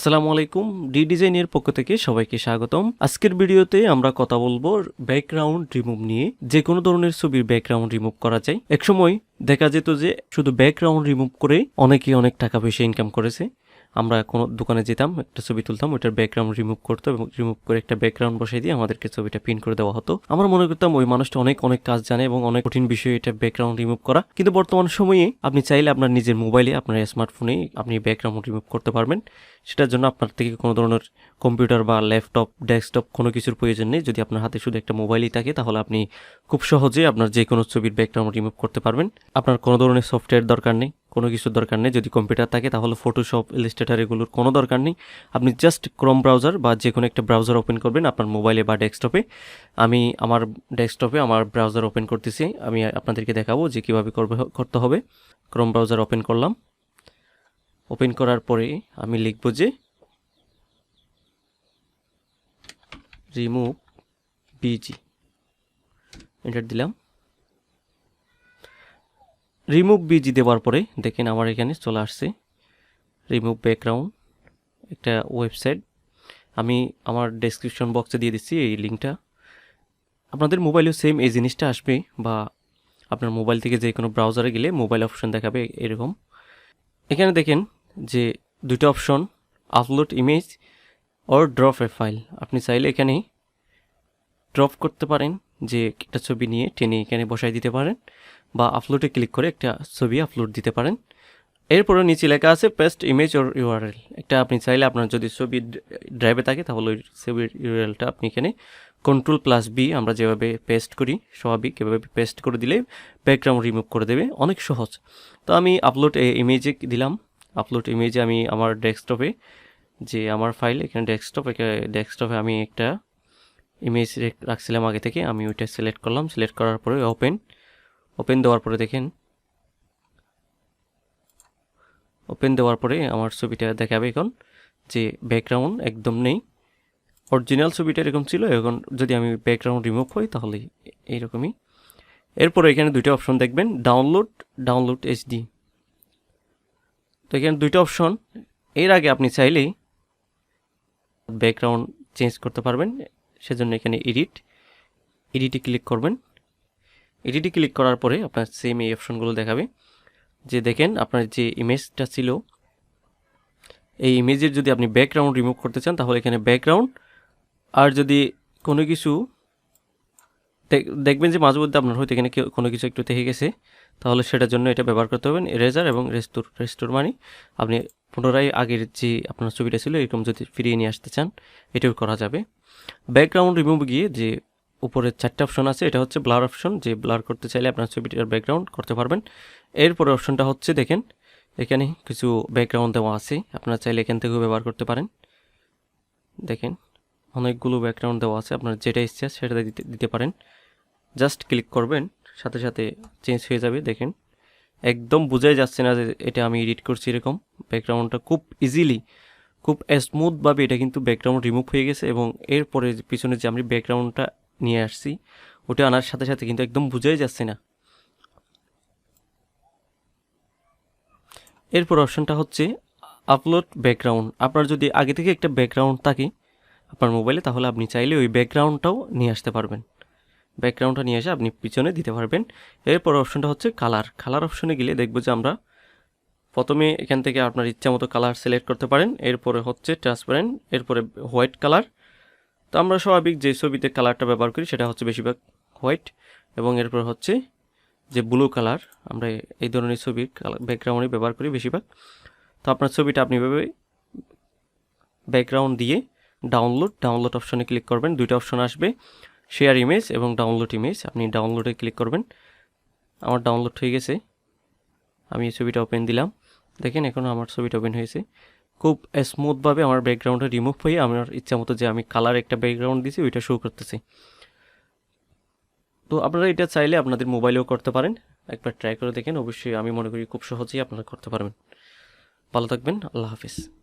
আসসালামু আলাইকুম, ডি-ডিজাইনের পক্ষ থেকে সবাইকে স্বাগতম। আজকের ভিডিওতে আমরা কথা বলবো ব্যাকগ্রাউন্ড রিমুভ নিয়ে। যে কোনো ধরনের ছবির ব্যাকগ্রাউন্ড রিমুভ করা যায়। একসময় দেখা যেত যে শুধু ব্যাকগ্রাউন্ড রিমুভ করে অনেকেই অনেক টাকা পয়সা ইনকাম করেছে। আমরা কোনো দোকানে যেতাম, একটা ছবি তুলতাম, ওইটার ব্যাকগ্রাউন্ড রিমুভ করতো এবং রিমুভ করে একটা ব্যাকগ্রাউন্ড বসাই দিয়ে আমাদেরকে ছবিটা প্রিন্ট করে দেওয়া হতো। আমরা মনে করতাম ওই মানুষটা অনেক কাজ জানে এবং অনেক কঠিন বিষয় এটা ব্যাকগ্রাউন্ড রিমুভ করা। কিন্তু বর্তমান সময়ে আপনি চাইলে আপনার নিজের মোবাইলে, আপনার স্মার্টফোনে আপনি ব্যাকগ্রাউন্ড রিমুভ করতে পারবেন। সেটার জন্য আপনার থেকে কোনো ধরনের কম্পিউটার বা ল্যাপটপ, ডেস্কটপ কোনো কিছুর প্রয়োজন নেই। যদি আপনার হাতে শুধু একটা মোবাইলই থাকে তাহলে আপনি খুব সহজে আপনার যে কোনো ছবির ব্যাকগ্রাউন্ড রিমুভ করতে পারবেন। আপনার কোনো ধরনের সফটওয়্যার দরকার নেই, কোনো কিছুর দরকার নেই। যদি কম্পিউটার থাকে তাহলে ফটোশপ, ইলাস্ট্রেটর এগুলোর কোনো দরকার নেই। আপনি জাস্ট ক্রোম ব্রাউজার বা যে কোনো একটা ব্রাউজার ওপেন করবেন আপনার মোবাইলে বা ডেস্কটপে। আমি আমার ডেস্কটপে আমার ব্রাউজার ওপেন করতেছি, আমি আপনাদেরকে দেখাবো যে কীভাবে করতে হবে। ক্রোম ব্রাউজার ওপেন করলাম। ওপেন করার পরে আমি লিখব যে removebg, এন্টার দিলাম। removebg দেওয়ার পরে দেখেন আমার এখানে চলে আসছে রিমুভ ব্যাকগ্রাউন্ড, একটা ওয়েবসাইট। আমি আমার ডেসক্রিপশন বক্সে দিয়ে দিচ্ছি এই লিঙ্কটা। আপনাদের মোবাইলেও সেম এই জিনিসটা আসবে, বা আপনার মোবাইল থেকে যে কোনো ব্রাউজারে গেলে মোবাইল অপশন দেখাবে এরকম। এখানে দেখেন যে দুটো option, upload image or drop A file. আপনি চাইলে এখানে ড্রপ করতে পারেন, যে একটা ছবি নিয়ে টেনে এখানে বসাই দিতে পারেন, বা আপলোডে ক্লিক করে একটা ছবি আপলোড দিতে পারেন। এরপরে নিচে লেখা আছে পেস্ট ইমেজ অর ইউআরএল। একটা আপনি চাইলে আপনার যদি ছবি ড্রাইভে থাকে তাহলে ওই ছবির ইউআরএলটা আপনি এখানে Ctrl+B আমরা যেভাবে পেস্ট করি স্বাভাবিক এভাবে পেস্ট করে দিলে ব্যাকগ্রাউন্ড রিমুভ করে দেবে, অনেক সহজ। তো আমি আপলোড ইমেজে দিলাম। আপলোড ইমেজে আমি আমার ডেস্কটপে, যে আমার ফাইল এখানে ডেস্কটপে আমি একটা ইমেজ রাখছিলাম আগে থেকে, আমি ওইটা সিলেক্ট করলাম। সিলেক্ট করার পরে ওপেন দেওয়ার পরে দেখেন, ওপেন দেওয়ার পরে আমার ছবিটা দেখাবে এখন যে ব্যাকগ্রাউন্ড একদম নেই। অরিজিনাল ছবিটা এরকম ছিল, এখন যদি আমি ব্যাকগ্রাউন্ড রিমুভ করি তাহলে এইরকমই। এরপরে এখানে দুইটা অপশন দেখবেন, ডাউনলোড এইচডি। তো এখানে দুইটা অপশন। এর আগে আপনি চাইলেই ব্যাকগ্রাউন্ড চেঞ্জ করতে পারবেন, সেজন্য এখানে এডিটে ক্লিক করবেন। এডিটে ক্লিক করার পরে আপনার সেম এই অপশনগুলো দেখাবে। যে দেখেন আপনার যে ইমেজটা ছিল, এই ইমেজের যদি আপনি ব্যাকগ্রাউন্ড রিমুভ করতে চান তাহলে এখানে ব্যাকগ্রাউন্ড, আর যদি কোনো কিছু দেখবেন যে মাঝে মধ্যে আপনার হয়তো এখানে কোনো কিছু একটু থেকে গেছে, তাহলে সেটার জন্য এটা ব্যবহার করতে হবে এরেজার এবং রেস্টোর মানে আপনি পুনরায় আগের যে আপনার ছবিটা ছিল এরকম যদি ফিরিয়ে নিয়ে আসতে চান এটাও করা যাবে। ব্যাকগ্রাউন্ড রিমুভ গিয়ে যে উপরে চারটে অপশন আছে, এটা হচ্ছে ব্লার অপশন, যে ব্লার করতে চাইলে আপনার ছবিটার ব্যাকগ্রাউন্ড করতে পারবেন। এরপরে অপশনটা হচ্ছে দেখেন এখানে কিছু ব্যাকগ্রাউন্ড দেওয়া আছে, আপনারা চাইলে এখান থেকেও ব্যবহার করতে পারেন। দেখেন অনেকগুলো ব্যাকগ্রাউন্ড দেওয়া আছে, আপনার যেটা ইচ্ছা সেটা দিতে পারেন। জাস্ট ক্লিক করবেন, সাথে সাথে চেঞ্জ হয়ে যাবে। দেখেন একদম বোঝাই যাচ্ছে না যে এটা আমি এডিট করছি এরকম। ব্যাকগ্রাউন্ডটা খুব ইজিলি, খুব স্মুথভাবে এটা কিন্তু ব্যাকগ্রাউন্ড রিমুভ হয়ে গেছে, এবং এরপরে পিছনে যে আমি ব্যাকগ্রাউন্ডটা নিয়ে আসছি ওটা আনার সাথে সাথে কিন্তু একদম বোঝাই যাচ্ছে না। এরপর অপশনটা হচ্ছে আপলোড ব্যাকগ্রাউন্ড। আপনার যদি আগে থেকে একটা ব্যাকগ্রাউন্ড থাকে আপনার মোবাইলে তাহলে আপনি চাইলে ওই ব্যাকগ্রাউন্ডটাও নিয়ে আসতে পারবেন। ব্যাকগ্রাউন্ডটা নিয়ে এসে আপনি পিছনে দিতে পারবেন। এরপর অপশনটা হচ্ছে কালার অপশনে গেলে দেখবো যে আমরা প্রথমে এখান থেকে আপনার ইচ্ছা মতো কালার সিলেক্ট করতে পারেন। এরপরে হচ্ছে ট্রান্সপারেন্ট, এরপরে হোয়াইট কালার। তো আমরা স্বাভাবিক যে ছবিতে কালারটা ব্যবহার করি সেটা হচ্ছে বেশিরভাগ হোয়াইট, এবং এরপর হচ্ছে যে ব্লু কালার, আমরা এই ধরনের ছবির ব্যাকগ্রাউন্ডে ব্যবহার করি বেশিরভাগ। তো আপনার ছবিটা আপনি এভাবে ব্যাকগ্রাউন্ড দিয়ে ডাউনলোড অপশনে ক্লিক করবেন। দুইটা অপশন আসবে, শেয়ার ইমেজ এবং ডাউনলোড ইমেজ। আপনি ডাউনলোডে ক্লিক করবেন। আমার ডাউনলোড হয়ে গেছে, আমি এই ছবিটা ওপেন দিলাম। দেখেন এখন আমার ছবিটা ওপেন হয়েছে। খুব স্মুথভাবে আমার ব্যাকগ্রাউন্ডটা রিমুভ হয়ে আমার ইচ্ছা মতো যে আমি কালার একটা ব্যাকগ্রাউন্ড দিয়েছি ওইটা শো করতেছে। তো আপনারা এটা চাইলে আপনাদের মোবাইলেও করতে পারেন, একবার ট্রাই করে দেখেন। অবশ্যই আমি মনে করি খুব সহজেই আপনারা করতে পারবেন। ভালো থাকবেন, আল্লাহ হাফিজ।